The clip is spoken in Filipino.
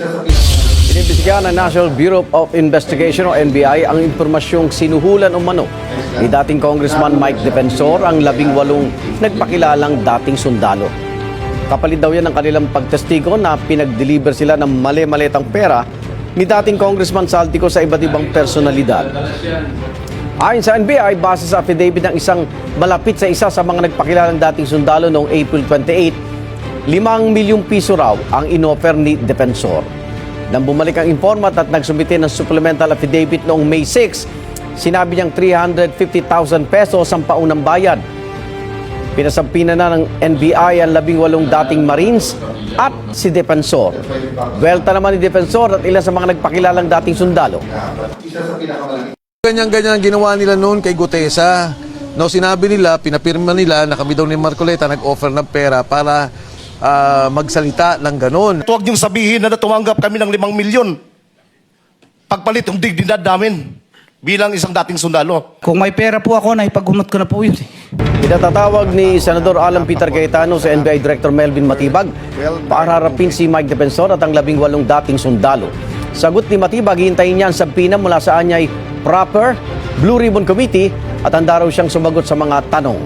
Inimbestigahan ng National Bureau of Investigation o NBI ang impormasyong sinuhulan umano ni dating Congressman Mike Defensor ang 18 nagpakilalang dating sundalo. Kapalit daw yan ng kanilang pagtestigo na pinag-deliver sila ng mali-maletang pera ni dating Congressman Saltico sa iba't ibang personalidad. Ayon sa NBI, base sa affidavit ng isang malapit sa isa sa mga nagpakilalang dating sundalo noong April 28, 5 milyong piso raw ang inoffer ni Defensor. Nang bumalik ang informant at nagsumite ng supplemental affidavit noong May 6, sinabi niyang 350,000 pesos ang paunang bayad. Pinasampina na ng NBI ang 18 dating Marines at si Defensor. Welta naman ni Defensor at ilan sa mga nagpakilalang dating sundalo. Ganyan-ganyan ang ginawa nila noon kay Gutesa. No, sinabi nila, pinapirma nila na kami daw ni Marcoleta nag-offer ng pera para magsalita ng ganon. Huwag niyong sabihin na tumanggap kami ng 5 milyon. Pagpalit yung dignidad namin bilang isang dating sundalo. Kung may pera po ako, naipag-unot ko na po yun. Pinatatawag ni Senador Alan Peter Cayetano sa NBI Director Melvin Matibag para harapin si Mike Defensor at ang 18 dating sundalo. Sagot ni Matibag, hihintayin niya ang sabpina mula sa anyay proper Blue Ribbon Committee at handa raw siyang sumagot sa mga tanong.